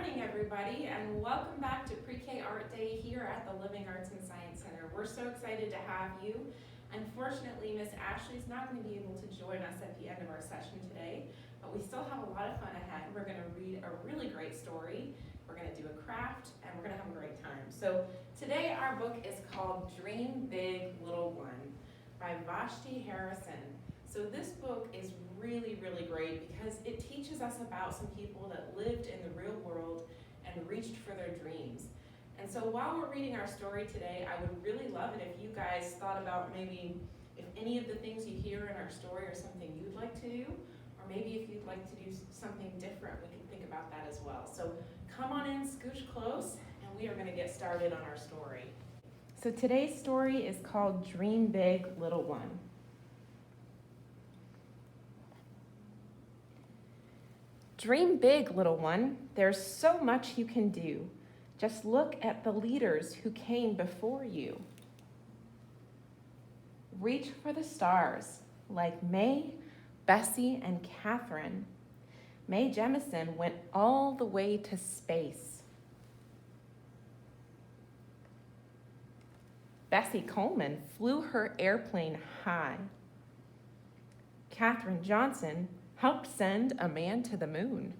morning, everybody, and welcome back to Pre-K Art Day here at the Living Arts and Science Center. We're so excited to have you. Unfortunately, Miss Ashley's not going to be able to join us at the end of our session today, but we still have a lot of fun ahead. We're going to read a really great story, we're going to do a craft, and we're going to have a great time. So today our book is called Dream Big, Little One by Vashti Harrison. So this book is really great because it teaches us about some people that lived in the real world and reached for their dreams. And so while we're reading our story today, I would really love it if you guys thought about maybe if any of the things you hear in our story are something you'd like to do, or maybe if you'd like to do something different, we can think about that as well. So come on in, scooch close, and we are going to get started on our story. So today's story is called Dream Big, Little One. Dream big, little one. There's so much you can do. Just look at the leaders who came before you. Reach for the stars like May, Bessie, and Catherine. Mae Jemison went all the way to space. Bessie Coleman flew her airplane high. Katherine Johnson helped send a man to the moon.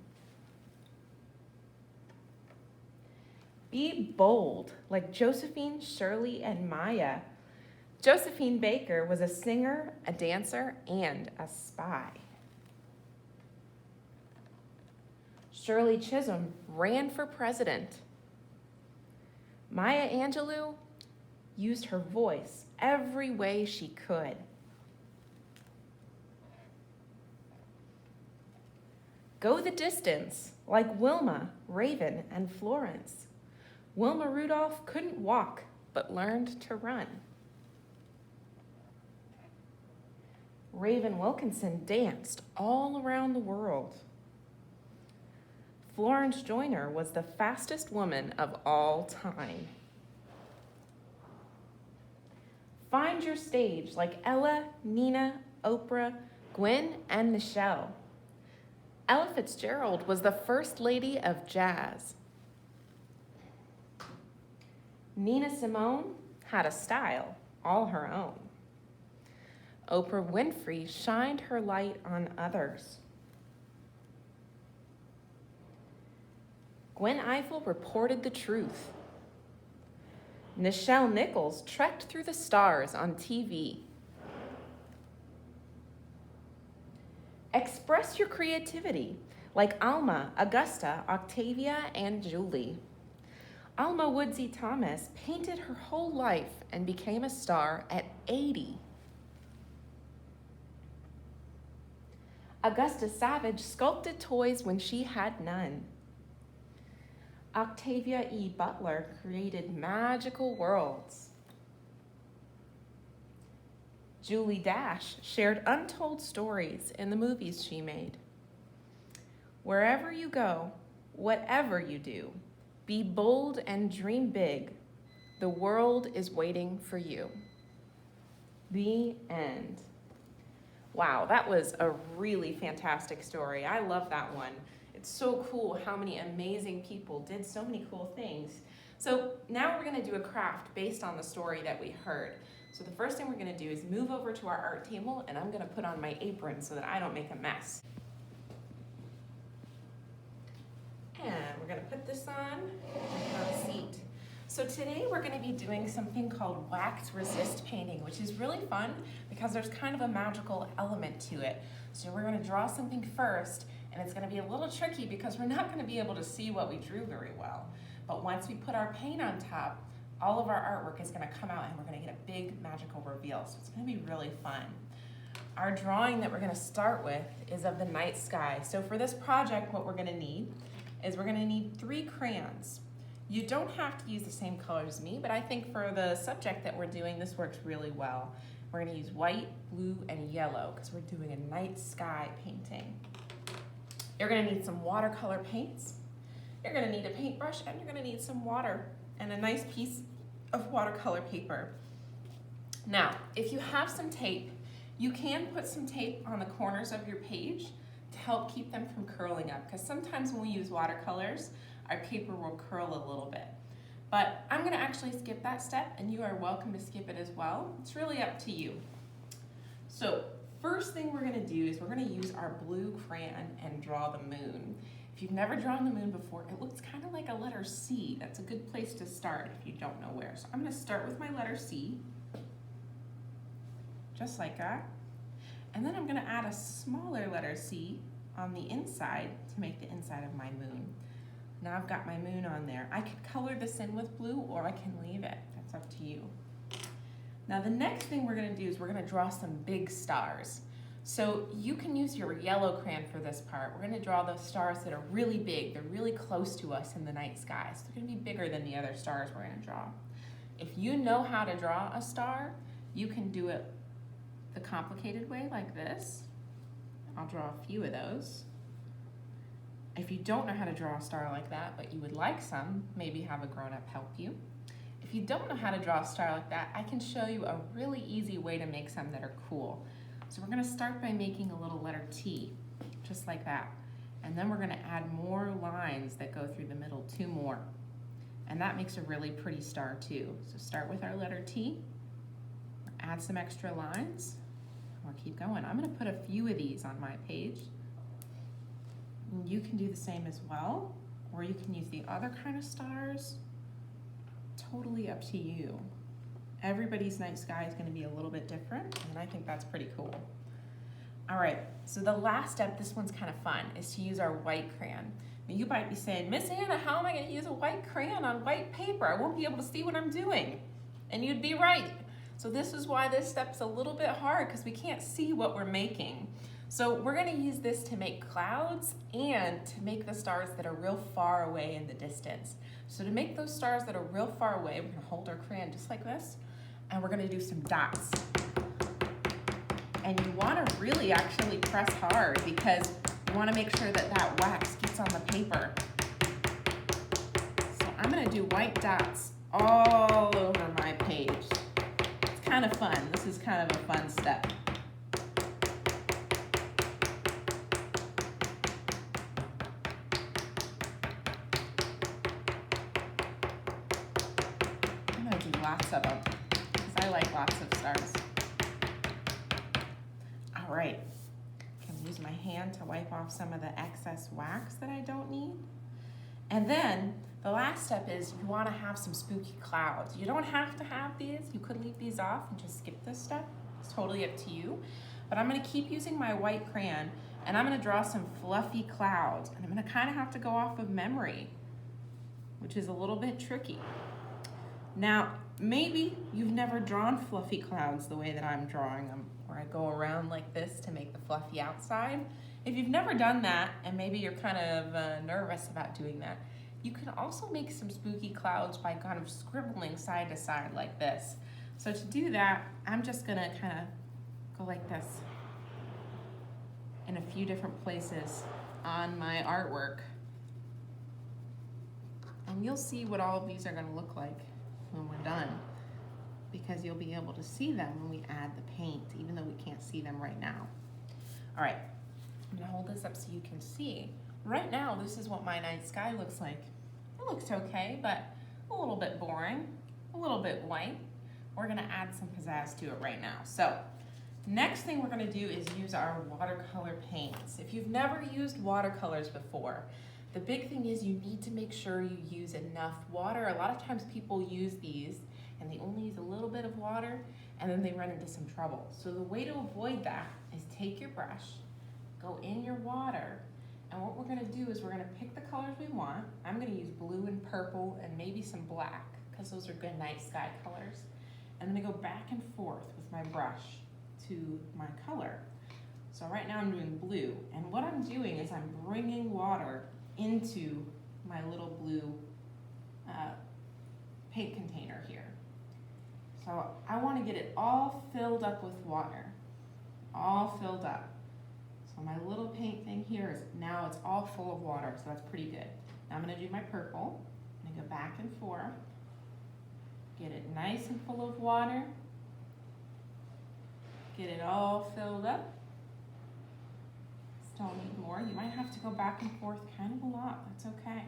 Be bold like Josephine, Shirley, and Maya. Josephine Baker was a singer, a dancer, and a spy. Shirley Chisholm ran for president. Maya Angelou used her voice every way she could. Go the distance, like Wilma, Raven, and Florence. Wilma Rudolph couldn't walk, but learned to run. Raven Wilkinson danced all around the world. Florence Joyner was the fastest woman of all time. Find your stage like Ella, Nina, Oprah, Gwen, and Michelle. Ella Fitzgerald was the first lady of jazz. Nina Simone had a style all her own. Oprah Winfrey shined her light on others. Gwen Ifill reported the truth. Nichelle Nichols trekked through the stars on TV. Express your creativity like Alma, Augusta, Octavia, and Julie. Alma Woodsey Thomas painted her whole life and became a star at 80. Augusta Savage sculpted toys when she had none. Octavia E. Butler created magical worlds. Julie Dash shared untold stories in the movies she made. Wherever you go, whatever you do, be bold and dream big. The world is waiting for you. The end. Wow, that was a really fantastic story. I love that one. It's so cool how many amazing people did so many cool things. So now we're going to do a craft based on the story that we heard. So the first thing we're going to do is move over to our art table, and I'm going to put on my apron so that I don't make a mess. And we're going to put this on and have a seat. So today we're going to be doing something called wax resist painting, which is really fun because there's kind of a magical element to it. So we're going to draw something first, and it's going to be a little tricky because we're not going to be able to see what we drew very well. But once we put our paint on top, all of our artwork is going to come out and we're going to get a big magical reveal. So it's going to be really fun. Our drawing that we're going to start with is of the night sky. So for this project, what we're going to need is we're going to need 3 crayons. You don't have to use the same color as me, but I think for the subject that we're doing, this works really well. We're going to use white, blue, and yellow because we're doing a night sky painting. You're going to need some watercolor paints. You're going to need a paintbrush, and you're going to need some water and a nice piece of watercolor paper. Now, if you have some tape, you can put some tape on the corners of your page to help keep them from curling up, because sometimes when we use watercolors, our paper will curl a little bit. But I'm gonna actually skip that step, and you are welcome to skip it as well. It's really up to you. So first thing we're gonna do is we're gonna use our blue crayon and draw the moon. If you've never drawn the moon before, it looks kind of like a letter C. That's a good place to start if you don't know where. So I'm gonna start with my letter C, just like that. And then I'm gonna add a smaller letter C on the inside to make the inside of my moon. Now I've got my moon on there. I could color this in with blue or I can leave it. That's up to you. Now the next thing we're gonna do is we're gonna draw some big stars. So you can use your yellow crayon for this part. We're gonna draw those stars that are really big. They're really close to us in the night sky. So they're gonna be bigger than the other stars we're gonna draw. If you know how to draw a star, you can do it the complicated way like this. I'll draw a few of those. If you don't know how to draw a star like that, but you would like some, maybe have a grown-up help you. If you don't know how to draw a star like that, I can show you a really easy way to make some that are cool. So we're gonna start by making a little letter T, just like that. And then we're gonna add more lines that go through the middle, 2 more. And that makes a really pretty star too. So start with our letter T, add some extra lines, and we'll keep going. I'm gonna put a few of these on my page. You can do the same as well, or you can use the other kind of stars. Totally up to you. Everybody's night sky is going to be a little bit different, and I think that's pretty cool. All right, so the last step, this one's kind of fun, is to use our white crayon. Now you might be saying, Miss Anna, how am I going to use a white crayon on white paper? I won't be able to see what I'm doing. And you'd be right. So this is why this step's a little bit hard, because we can't see what we're making. So we're gonna use this to make clouds and to make the stars that are real far away in the distance. So to make those stars that are real far away, we're gonna hold our crayon just like this, and we're gonna do some dots. And you wanna really actually press hard because you wanna make sure that that wax gets on the paper. So I'm gonna do white dots all over my page. It's kind of fun. This is kind of a fun step. Lots of them, because I like lots of stars. All right, I can use my hand to wipe off some of the excess wax that I don't need. And then the last step is you want to have some spooky clouds. You don't have to have these. You could leave these off and just skip this step. It's totally up to you. But I'm going to keep using my white crayon, and I'm going to draw some fluffy clouds. And I'm going to kind of have to go off of memory, which is a little bit tricky. Now, maybe you've never drawn fluffy clouds the way that I'm drawing them, where I go around like this to make the fluffy outside. If you've never done that, and maybe you're kind of nervous about doing that, you can also make some spooky clouds by kind of scribbling side to side like this. So to do that, I'm just gonna kind of go like this in a few different places on my artwork. And you'll see what all of these are gonna look like when we're done, because you'll be able to see them when we add the paint, even though we can't see them right now. All right, I'm gonna hold this up so you can see. Right now, this is what my night sky looks like. It looks okay, but a little bit boring, a little bit white. We're gonna add some pizzazz to it right now. So, next thing we're gonna do is use our watercolor paints. If you've never used watercolors before, the big thing is you need to make sure you use enough water. A lot of times people use these and they only use a little bit of water and then they run into some trouble. So the way to avoid that is take your brush, go in your water, and what we're gonna do is we're gonna pick the colors we want. I'm gonna use blue and purple and maybe some black, because those are good night sky colors. I'm gonna go back and forth with my brush to my color. So right now I'm doing blue, and what I'm doing is I'm bringing water into my little blue paint container here. So I want to get it all filled up with water, all filled up. So my little paint thing here is now it's all full of water, so that's pretty good. Now I'm going to do my purple. I'm going to go back and forth, get it nice and full of water, get it all filled up. Still need more. You might have to go back and forth kind of a lot. That's okay.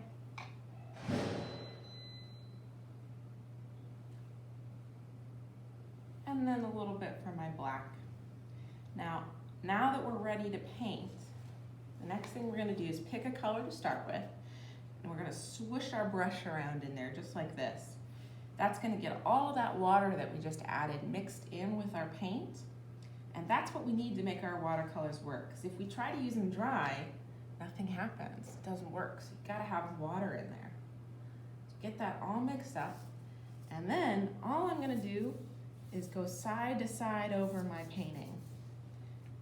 and then a little bit for my black. Now that we're ready to paint, the next thing we're gonna do is pick a color to start with, and we're gonna swoosh our brush around in there just like this. That's gonna get all of that water that we just added mixed in with our paint, and that's what we need to make our watercolors work. Because if we try to use them dry, nothing happens, it doesn't work. So you gotta have water in there. So get that all mixed up, and then all I'm gonna do is go side to side over my painting.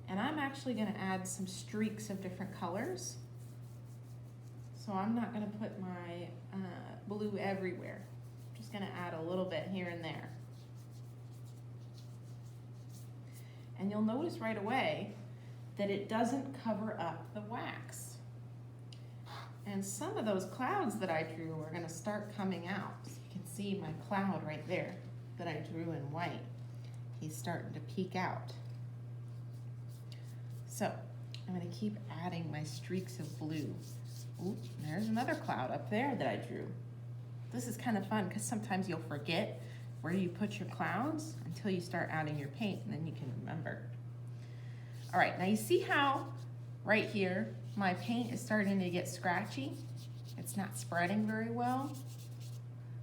And I'm actually gonna add some streaks of different colors. So I'm not gonna put my blue everywhere. I'm just gonna add a little bit here and there. And you'll notice right away that it doesn't cover up the wax. And some of those clouds that I drew are gonna start coming out. So you can see my cloud right there that I drew in white. He's starting to peek out. So I'm gonna keep adding my streaks of blue. Ooh, there's another cloud up there that I drew. This is kind of fun because sometimes you'll forget where you put your clouds until you start adding your paint, and then you can remember. All right, now you see how right here my paint is starting to get scratchy? It's not spreading very well.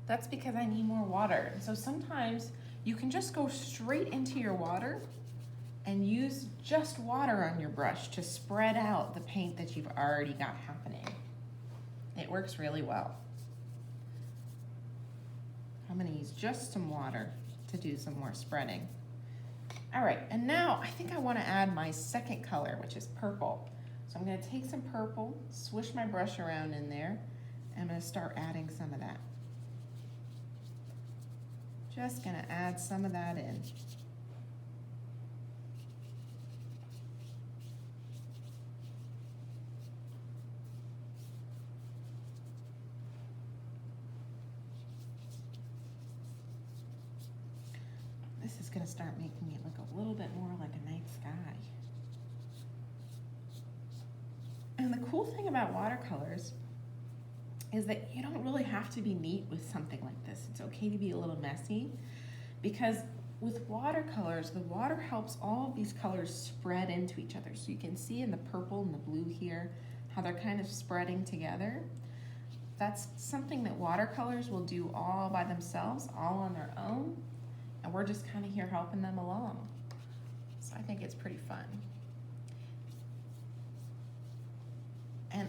That's because I need more water. So sometimes you can just go straight into your water and use just water on your brush to spread out the paint that you've already got happening. It works really well. I'm gonna use just some water to do some more spreading. All right, and now I think I wanna add my second color, which is purple. So I'm gonna take some purple, swish my brush around in there, and I'm gonna start adding some of that. Just gonna add some of that in. This is gonna start making it look a little bit more like a night sky. And the cool thing about watercolors is that you don't really have to be neat with something like this. It's okay to be a little messy, because with watercolors, the water helps all of these colors spread into each other. So you can see in the purple and the blue here, how they're kind of spreading together. That's something that watercolors will do all by themselves, all on their own. And we're just kind of here helping them along. So I think it's pretty fun. And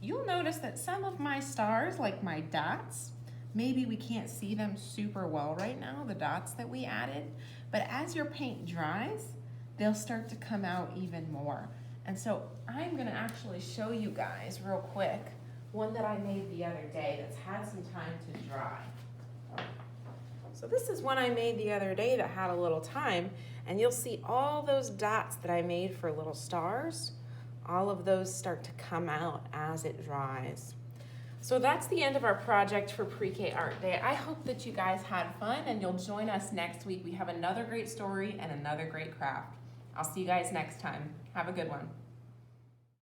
you'll notice that some of my stars, like my dots, maybe we can't see them super well right now, the dots that we added, but as your paint dries, they'll start to come out even more. And so I'm gonna actually show you guys real quick one that I made the other day that's had some time to dry. So this is one I made the other day that had a little time, and you'll see all those dots that I made for little stars, all of those start to come out as it dries. So that's the end of our project for Pre-K Art Day. I hope that you guys had fun and you'll join us next week. We have another great story and another great craft. I'll see you guys next time. Have a good one.